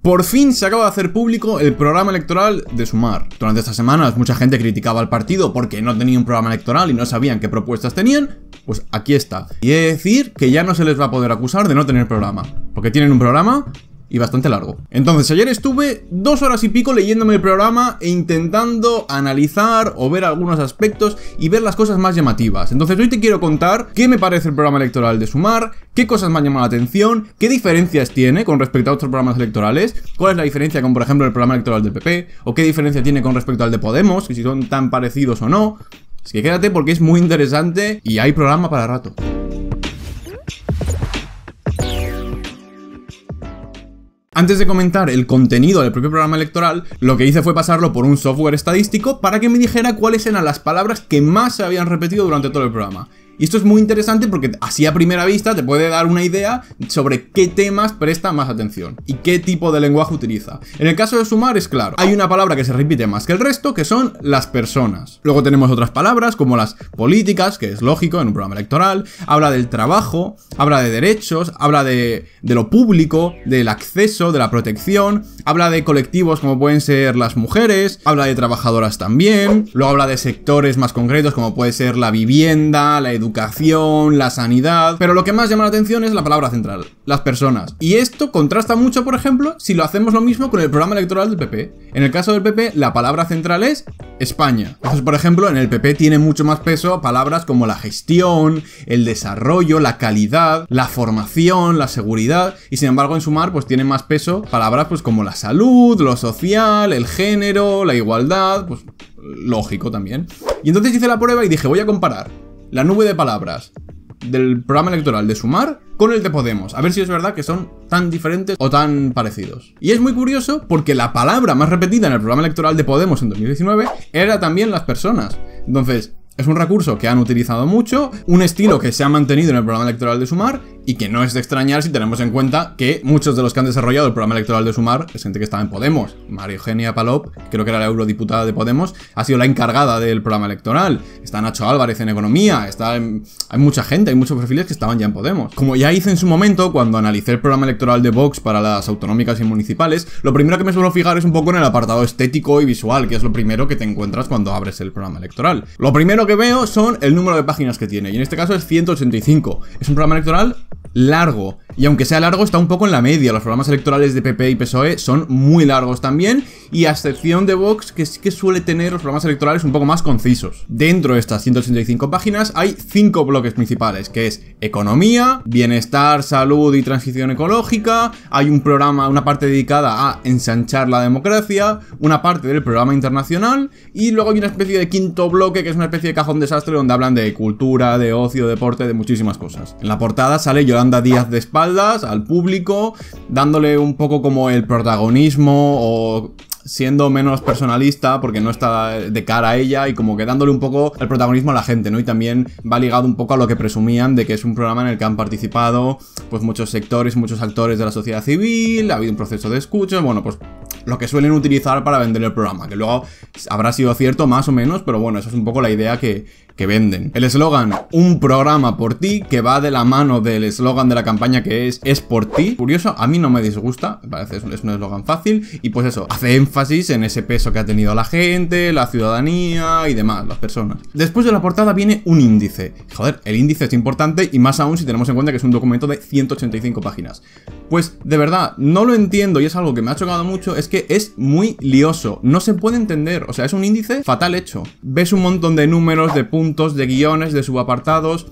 Por fin se acaba de hacer público el programa electoral de Sumar. Durante estas semanas mucha gente criticaba al partido porque no tenía un programa electoral y no sabían qué propuestas tenían. Pues aquí está. Y he de decir que ya no se les va a poder acusar de no tener programa, porque tienen un programa y bastante largo. Entonces ayer estuve 2 horas y pico leyéndome el programa e intentando analizar o ver algunos aspectos y ver las cosas más llamativas. Entonces hoy te quiero contar qué me parece el programa electoral de Sumar, qué cosas me han llamado la atención, qué diferencias tiene con respecto a otros programas electorales, cuál es la diferencia con, por ejemplo, el programa electoral del PP, o qué diferencia tiene con respecto al de Podemos, y si son tan parecidos o no. Así que quédate porque es muy interesante y hay programa para rato. Antes de comentar el contenido del propio programa electoral, lo que hice fue pasarlo por un software estadístico para que me dijera cuáles eran las palabras que más se habían repetido durante todo el programa. Y esto es muy interesante porque así a primera vista te puede dar una idea sobre qué temas presta más atención y qué tipo de lenguaje utiliza. En el caso de Sumar es claro, hay una palabra que se repite más que el resto, que son las personas. Luego tenemos otras palabras como las políticas, que es lógico en un programa electoral, habla del trabajo, habla de derechos, habla de lo público, del acceso, de la protección, habla de colectivos como pueden ser las mujeres, habla de trabajadoras también, luego habla de sectores más concretos como puede ser la vivienda, la educación, la sanidad, pero lo que más llama la atención es la palabra central, las personas. Y esto contrasta mucho, por ejemplo, si lo hacemos lo mismo con el programa electoral del PP. En el caso del PP, la palabra central es España. Entonces, por ejemplo, en el PP tiene mucho más peso palabras como la gestión, el desarrollo, la calidad, la formación, la seguridad, y sin embargo en Sumar pues tiene más peso palabras pues como la salud, lo social, el género, la igualdad, pues lógico también. Y entonces hice la prueba y dije, voy a comparar la nube de palabras del programa electoral de Sumar con el de Podemos, a ver si es verdad que son tan diferentes o tan parecidos. Y es muy curioso porque la palabra más repetida en el programa electoral de Podemos en 2019 era también las personas. Entonces, es un recurso que han utilizado mucho, un estilo que se ha mantenido en el programa electoral de Sumar y que no es de extrañar si tenemos en cuenta que muchos de los que han desarrollado el programa electoral de Sumar es gente que estaba en Podemos. María Eugenia Palop, creo que era la eurodiputada de Podemos, ha sido la encargada del programa electoral. Está Nacho Álvarez en Economía, hay mucha gente, hay muchos perfiles que estaban ya en Podemos. Como ya hice en su momento, cuando analicé el programa electoral de Vox para las autonómicas y municipales, lo primero que me suelo fijar es un poco en el apartado estético y visual, que es lo primero que te encuentras cuando abres el programa electoral. Lo primero que veo son el número de páginas que tiene, y en este caso es 185. Es un programa electoral largo, y aunque sea largo está un poco en la media. Los programas electorales de PP y PSOE son muy largos también, y a excepción de Vox, que sí que suele tener los programas electorales un poco más concisos. Dentro de estas 185 páginas hay 5 bloques principales, que es economía, bienestar, salud y transición ecológica. Hay un programa, una parte dedicada a ensanchar la democracia, una parte del programa internacional, y luego hay una especie de quinto bloque que es una especie de cajón desastre donde hablan de cultura, de ocio, deporte, de muchísimas cosas. En la portada sale Yolanda Díaz de espaldas al público, dándole un poco como el protagonismo o siendo menos personalista porque no está de cara a ella y como que dándole un poco el protagonismo a la gente, ¿no? Y también va ligado un poco a lo que presumían de que es un programa en el que han participado pues muchos sectores, muchos actores de la sociedad civil, ha habido un proceso de escucha, bueno, pues lo que suelen utilizar para vender el programa, que luego habrá sido cierto más o menos, pero bueno, esa es un poco la idea que venden. El eslogan, un programa por ti, que va de la mano del eslogan de la campaña que es por ti. Curioso, a mí no me disgusta, me parece es un eslogan fácil y pues eso, hace énfasis en ese peso que ha tenido la gente, la ciudadanía y demás, las personas. Después de la portada viene un índice. Joder, el índice es importante y más aún si tenemos en cuenta que es un documento de 185 páginas. Pues de verdad, no lo entiendo y es algo que me ha chocado mucho, es que es muy lioso, no se puede entender, o sea, es un índice fatal hecho. Ves un montón de números, de puntos, de guiones, de subapartados.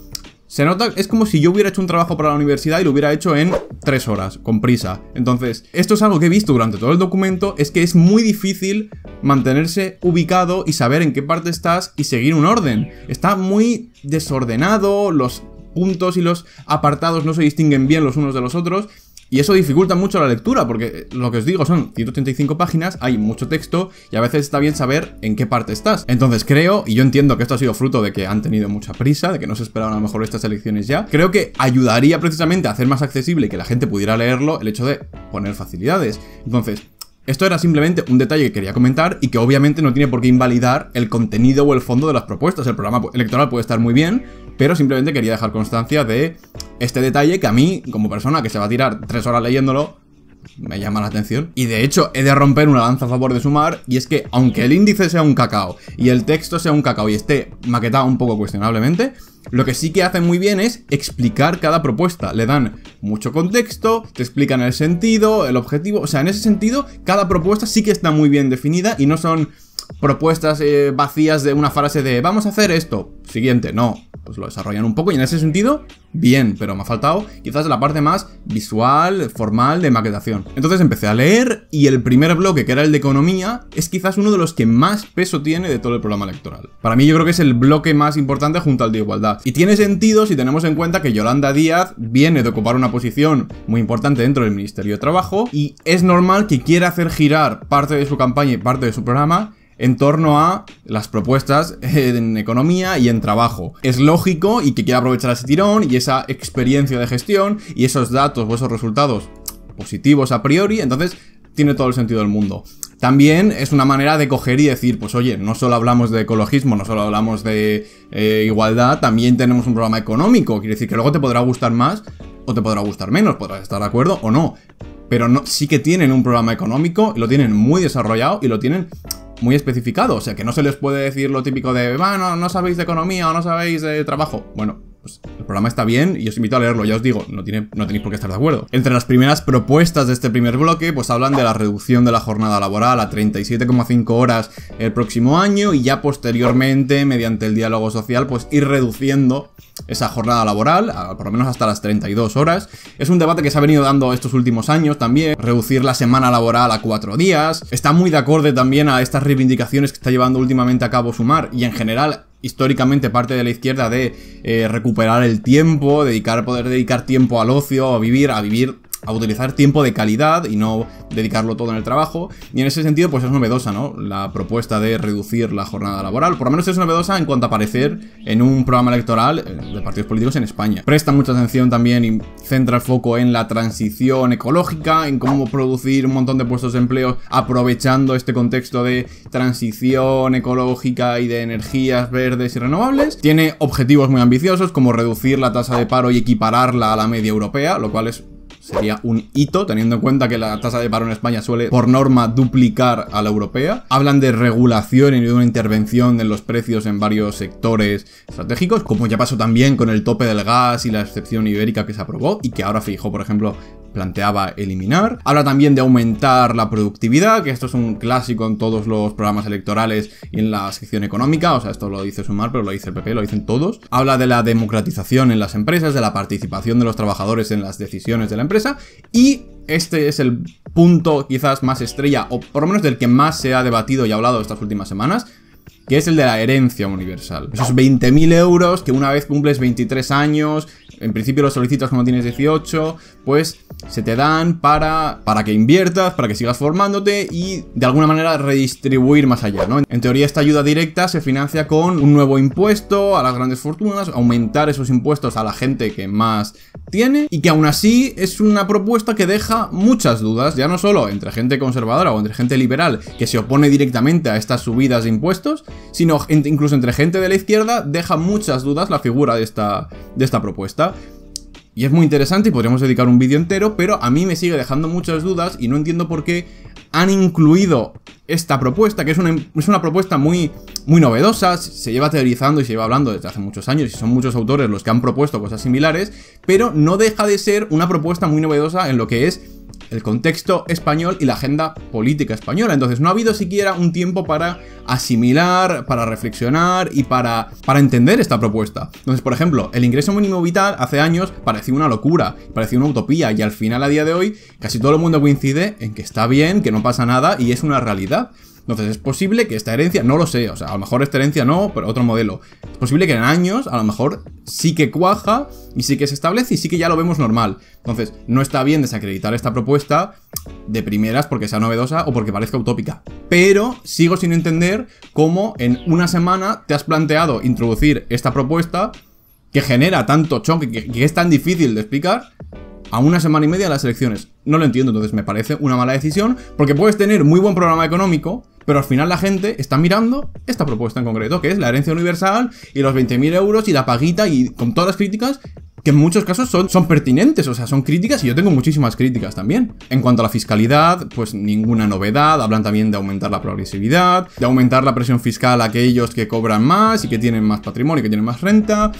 Se nota, es como si yo hubiera hecho un trabajo para la universidad y lo hubiera hecho en 3 horas, con prisa. Entonces, esto es algo que he visto durante todo el documento, es que es muy difícil mantenerse ubicado y saber en qué parte estás y seguir un orden. Está muy desordenado, los puntos y los apartados no se distinguen bien los unos de los otros. Y eso dificulta mucho la lectura, porque lo que os digo son 185 páginas, hay mucho texto y a veces está bien saber en qué parte estás. Entonces creo, y yo entiendo que esto ha sido fruto de que han tenido mucha prisa, de que no se esperaban a lo mejor estas elecciones ya, creo que ayudaría precisamente a hacer más accesible y que la gente pudiera leerlo el hecho de poner facilidades. Entonces, esto era simplemente un detalle que quería comentar y que obviamente no tiene por qué invalidar el contenido o el fondo de las propuestas. El programa electoral puede estar muy bien, pero simplemente quería dejar constancia de este detalle que a mí, como persona que se va a tirar 3 horas leyéndolo, me llama la atención. Y de hecho, he de romper una lanza a favor de Sumar, y es que aunque el índice sea un cacao y el texto sea un cacao y esté maquetado un poco cuestionablemente, lo que sí que hacen muy bien es explicar cada propuesta. Le dan mucho contexto, te explican el sentido, el objetivo. O sea, en ese sentido, cada propuesta sí que está muy bien definida y no son propuestas vacías de una frase de vamos a hacer esto, siguiente, no. Pues lo desarrollan un poco y en ese sentido, bien, pero me ha faltado quizás la parte más visual, formal, de maquetación. Entonces empecé a leer y el primer bloque, que era el de economía, es quizás uno de los que más peso tiene de todo el programa electoral. Para mí yo creo que es el bloque más importante junto al de igualdad. Y tiene sentido si tenemos en cuenta que Yolanda Díaz viene de ocupar una posición muy importante dentro del Ministerio de Trabajo y es normal que quiera hacer girar parte de su campaña y parte de su programa en torno a las propuestas en economía y en trabajo. Es lógico y que quiera aprovechar ese tirón y esa experiencia de gestión y esos datos o esos resultados positivos a priori, entonces tiene todo el sentido del mundo. También es una manera de coger y decir, pues oye, no solo hablamos de ecologismo, no solo hablamos de igualdad, también tenemos un programa económico. Quiere decir que luego te podrá gustar más o te podrá gustar menos, podrás estar de acuerdo o no. Pero no, sí que tienen un programa económico, lo tienen muy desarrollado y lo tienen muy especificado. O sea, que no se les puede decir lo típico de, bueno, no sabéis de economía o no sabéis de trabajo. Bueno, pues el programa está bien y os invito a leerlo, ya os digo, no tenéis por qué estar de acuerdo. Entre las primeras propuestas de este primer bloque, pues hablan de la reducción de la jornada laboral a 37,5 horas el próximo año y ya posteriormente, mediante el diálogo social, pues ir reduciendo esa jornada laboral, por lo menos hasta las 32 horas. Es un debate que se ha venido dando estos últimos años también, reducir la semana laboral a 4 días. Está muy de acorde también a estas reivindicaciones que está llevando últimamente a cabo Sumar y en general históricamente parte de la izquierda de recuperar el tiempo, poder dedicar tiempo al ocio, a vivir, a utilizar tiempo de calidad y no dedicarlo todo en el trabajo. Y en ese sentido pues es novedosa, ¿no? La propuesta de reducir la jornada laboral. Por lo menos es novedosa en cuanto a aparecer en un programa electoral de partidos políticos en España. Presta mucha atención también y centra el foco en la transición ecológica, en cómo producir un montón de puestos de empleo aprovechando este contexto de transición ecológica y de energías verdes y renovables. Tiene objetivos muy ambiciosos como reducir la tasa de paro y equipararla a la media europea, lo cual sería un hito, teniendo en cuenta que la tasa de paro en España suele, por norma, duplicar a la europea. Hablan de regulación y de una intervención en los precios en varios sectores estratégicos, como ya pasó también con el tope del gas y la excepción ibérica que se aprobó y que ahora Feijóo, por ejemplo, planteaba eliminar. Habla también de aumentar la productividad, que esto es un clásico en todos los programas electorales y en la sección económica, o sea, esto lo dice Sumar, pero lo dice el PP, lo dicen todos. Habla de la democratización en las empresas, de la participación de los trabajadores en las decisiones de la empresa, y este es el punto quizás más estrella, o por lo menos del que más se ha debatido y hablado estas últimas semanas, que es el de la herencia universal. Esos 20.000 euros que una vez cumples 23 años, en principio los solicitas cuando tienes 18, pues se te dan para que inviertas, para que sigas formándote y de alguna manera redistribuir más allá, ¿no? En teoría esta ayuda directa se financia con un nuevo impuesto a las grandes fortunas, aumentar esos impuestos a la gente que más tiene, y que aún así es una propuesta que deja muchas dudas, ya no solo entre gente conservadora o entre gente liberal que se opone directamente a estas subidas de impuestos, sino incluso entre gente de la izquierda deja muchas dudas la figura de esta propuesta. Y es muy interesante y podríamos dedicar un vídeo entero, pero a mí me sigue dejando muchas dudas y no entiendo por qué han incluido esta propuesta, que es una propuesta muy novedosa, se lleva teorizando y se lleva hablando desde hace muchos años y son muchos autores los que han propuesto cosas similares, pero no deja de ser una propuesta muy novedosa en lo que es el contexto español y la agenda política española. Entonces no ha habido siquiera un tiempo para asimilar, para reflexionar y para entender esta propuesta. Entonces, por ejemplo, el ingreso mínimo vital hace años parecía una locura, parecía una utopía, y al final, a día de hoy, casi todo el mundo coincide en que está bien, que no pasa nada y es una realidad. Entonces es posible que esta herencia, no lo sé, o sea, a lo mejor esta herencia no, pero otro modelo. Es posible que en años, a lo mejor, sí que cuaja y sí que se establece y sí que ya lo vemos normal. Entonces, no está bien desacreditar esta propuesta de primeras porque sea novedosa o porque parezca utópica. Pero sigo sin entender cómo en una semana te has planteado introducir esta propuesta que genera tanto choque, que es tan difícil de explicar, a una semana y media de las elecciones. No lo entiendo, entonces me parece una mala decisión, porque puedes tener muy buen programa económico, pero al final la gente está mirando esta propuesta en concreto, que es la herencia universal y los 20.000 euros y la paguita, y con todas las críticas, que en muchos casos son pertinentes, o sea, son críticas y yo tengo muchísimas críticas también. En cuanto a la fiscalidad, pues ninguna novedad, hablan también de aumentar la progresividad, de aumentar la presión fiscal a aquellos que cobran más y que tienen más patrimonio, que tienen más renta.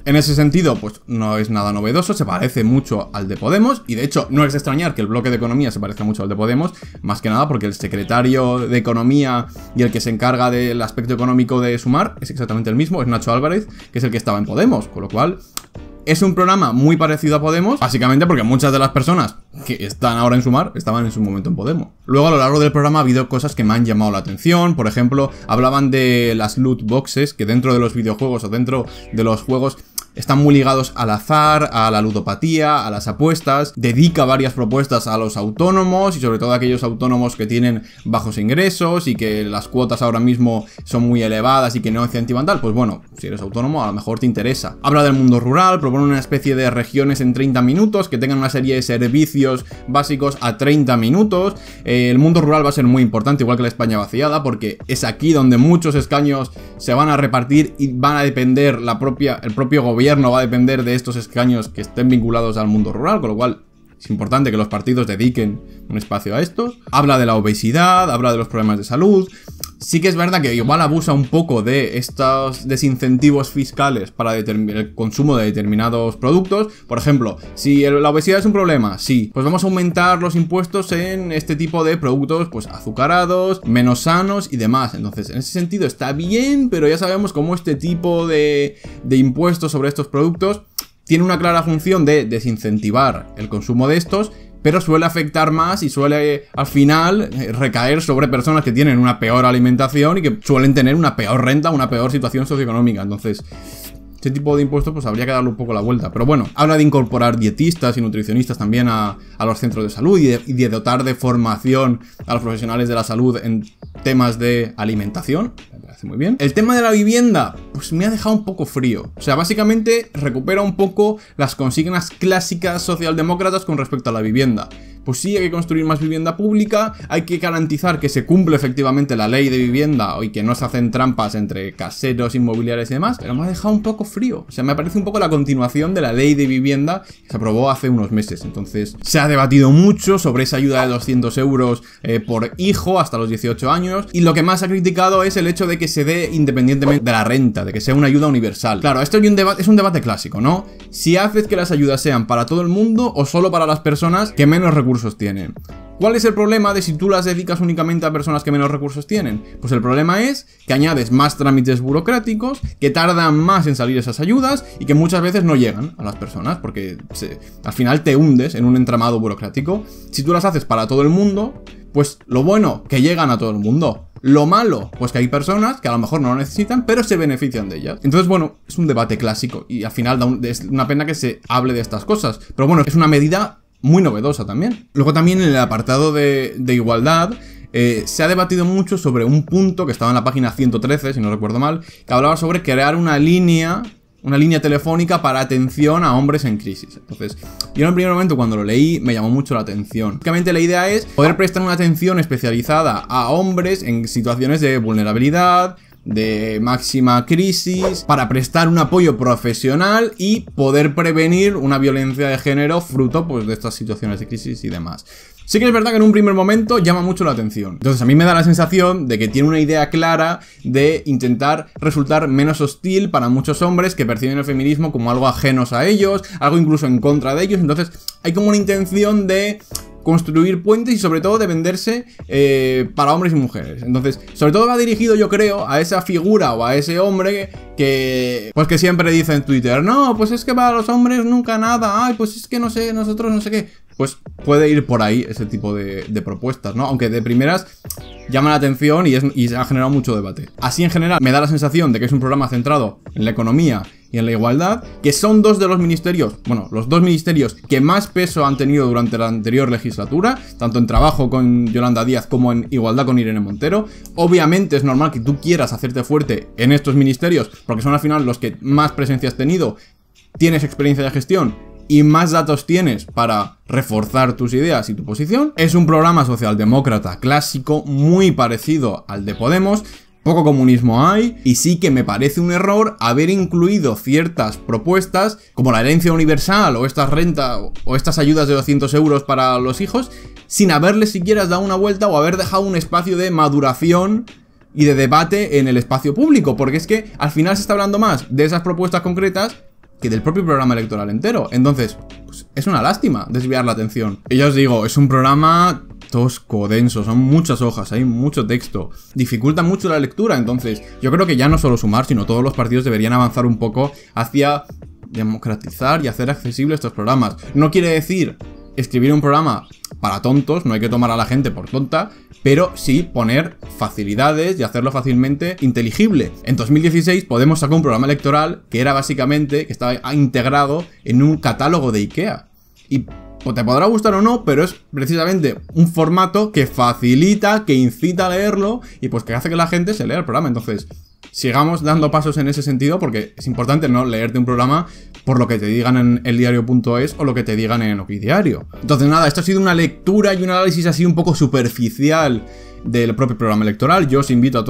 En ese sentido, pues no es nada novedoso, se parece mucho al de Podemos, y de hecho no es de extrañar que el bloque de economía se parezca mucho al de Podemos, más que nada porque el secretario de Economía y el que se encarga del aspecto económico de Sumar es exactamente el mismo, es Nacho Álvarez, que es el que estaba en Podemos, con lo cual es un programa muy parecido a Podemos, básicamente porque muchas de las personas que están ahora en Sumar estaban en su momento en Podemos. Luego, a lo largo del programa ha habido cosas que me han llamado la atención. Por ejemplo, hablaban de las loot boxes, que dentro de los videojuegos o dentro de los juegos están muy ligados al azar, a la ludopatía, a las apuestas. Dedica varias propuestas a los autónomos y sobre todo a aquellos autónomos que tienen bajos ingresos y que las cuotas ahora mismo son muy elevadas y que no incentivan tal. Pues bueno, si eres autónomo a lo mejor te interesa. Habla del mundo rural, propone una especie de regiones en 30 minutos que tengan una serie de servicios básicos a 30 minutos. El mundo rural va a ser muy importante, igual que la España vaciada, porque es aquí donde muchos escaños se van a repartir y van a depender el propio gobierno va a depender de estos escaños que estén vinculados al mundo rural, con lo cual es importante que los partidos dediquen un espacio a esto. Habla de la obesidad, habla de los problemas de salud. Sí que es verdad que igual abusa un poco de estos desincentivos fiscales para el consumo de determinados productos. Por ejemplo, si la obesidad es un problema, sí, pues vamos a aumentar los impuestos en este tipo de productos, pues azucarados, menos sanos y demás. Entonces, en ese sentido está bien, pero ya sabemos cómo este tipo de impuestos sobre estos productos tiene una clara función de desincentivar el consumo de estos, pero suele afectar más y suele al final recaer sobre personas que tienen una peor alimentación y que suelen tener una peor renta, una peor situación socioeconómica. Entonces, este tipo de impuestos pues habría que darle un poco la vuelta. Pero bueno, habla de incorporar dietistas y nutricionistas también a los centros de salud y de dotar de formación a los profesionales de la salud en temas de alimentación. Me parece muy bien. El tema de la vivienda, pues me ha dejado un poco frío. O sea, básicamente recupera un poco las consignas clásicas socialdemócratas con respecto a la vivienda. Pues sí, hay que construir más vivienda pública, hay que garantizar que se cumple efectivamente la ley de vivienda y que no se hacen trampas entre caseros, inmobiliarios y demás, pero me ha dejado un poco frío. O sea, me parece un poco la continuación de la ley de vivienda que se aprobó hace unos meses. Entonces, se ha debatido mucho sobre esa ayuda de 200 euros por hijo hasta los 18 años, y lo que más ha criticado es el hecho de que se dé independientemente de la renta, de que sea una ayuda universal. Claro, esto es un debate clásico, ¿no? Si haces que las ayudas sean para todo el mundo o solo para las personas que menos recursos tienen. ¿Cuál es el problema de si tú las dedicas únicamente a personas que menos recursos tienen? Pues el problema es que añades más trámites burocráticos, que tardan más en salir esas ayudas y que muchas veces no llegan a las personas porque al final te hundes en un entramado burocrático. Si tú las haces para todo el mundo, pues lo bueno, que llegan a todo el mundo. Lo malo, pues que hay personas que a lo mejor no lo necesitan, pero se benefician de ellas. Entonces, bueno, es un debate clásico y al final es una pena que se hable de estas cosas. Pero bueno, es una medida muy novedosa también. Luego también en el apartado de igualdad se ha debatido mucho sobre un punto que estaba en la página 113, si no recuerdo mal, que hablaba sobre crear una línea telefónica para atención a hombres en crisis. Entonces, yo en el primer momento cuando lo leí me llamó mucho la atención. Básicamente la idea es poder prestar una atención especializada a hombres en situaciones de vulnerabilidad, de máxima crisis, para prestar un apoyo profesional y poder prevenir una violencia de género fruto pues de estas situaciones de crisis y demás. Sí que es verdad que en un primer momento llama mucho la atención. Entonces a mí me da la sensación de que tiene una idea clara de intentar resultar menos hostil para muchos hombres que perciben el feminismo como algo ajenos a ellos, algo incluso en contra de ellos. Entonces hay como una intención de construir puentes y sobre todo de venderse para hombres y mujeres. Entonces, sobre todo va dirigido, yo creo, a esa figura o a ese hombre que pues que siempre dice en Twitter: no, pues es que para los hombres nunca nada, ay, pues es que no sé, nosotros no sé qué. Pues puede ir por ahí ese tipo de propuestas, ¿no? Aunque de primeras llama la atención y ha generado mucho debate. Así en general me da la sensación de que es un programa centrado en la economía y en la igualdad, que son dos de los ministerios, bueno, los dos ministerios que más peso han tenido durante la anterior legislatura, tanto en trabajo con Yolanda Díaz como en igualdad con Irene Montero. Obviamente es normal que tú quieras hacerte fuerte en estos ministerios, porque son al final los que más presencia has tenido, tienes experiencia de gestión y más datos tienes para reforzar tus ideas y tu posición. Es un programa socialdemócrata clásico, muy parecido al de Podemos. Poco comunismo hay, y sí que me parece un error haber incluido ciertas propuestas como la herencia universal o estas rentas o estas ayudas de 200 euros para los hijos sin haberles siquiera dado una vuelta o haber dejado un espacio de maduración y de debate en el espacio público, porque es que al final se está hablando más de esas propuestas concretas que del propio programa electoral entero. Entonces, pues, es una lástima desviar la atención. Y ya os digo, es un programa tosco, denso, son muchas hojas, hay mucho texto, dificulta mucho la lectura. Entonces yo creo que ya no solo Sumar, sino todos los partidos deberían avanzar un poco hacia democratizar y hacer accesibles estos programas. No quiere decir escribir un programa para tontos, no hay que tomar a la gente por tonta, pero sí poner facilidades y hacerlo fácilmente inteligible. En 2016 Podemos sacó un programa electoral que era básicamente, que estaba integrado en un catálogo de IKEA. Y o te podrá gustar o no, pero es precisamente un formato que facilita, que incita a leerlo y pues que hace que la gente se lea el programa. Entonces, sigamos dando pasos en ese sentido porque es importante no leerte un programa por lo que te digan en eldiario.es o lo que te digan en Okidiario. Entonces nada, esto ha sido una lectura y un análisis así un poco superficial del propio programa electoral. Yo os invito a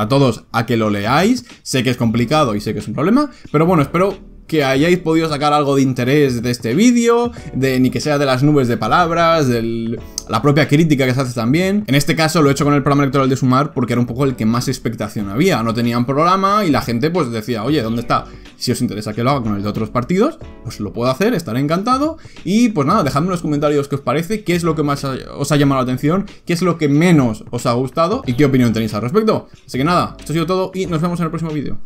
todos a que lo leáis. Sé que es complicado y sé que es un problema, pero bueno, espero que hayáis podido sacar algo de interés de este vídeo, ni que sea de las nubes de palabras, de la propia crítica que se hace también. En este caso lo he hecho con el programa electoral de Sumar porque era un poco el que más expectación había. No tenían programa y la gente pues decía, oye, ¿dónde está? Si os interesa que lo haga con el de otros partidos, pues lo puedo hacer, estaré encantado. Y pues nada, dejadme en los comentarios qué os parece, qué es lo que más os ha llamado la atención, qué es lo que menos os ha gustado y qué opinión tenéis al respecto. Así que nada, esto ha sido todo y nos vemos en el próximo vídeo.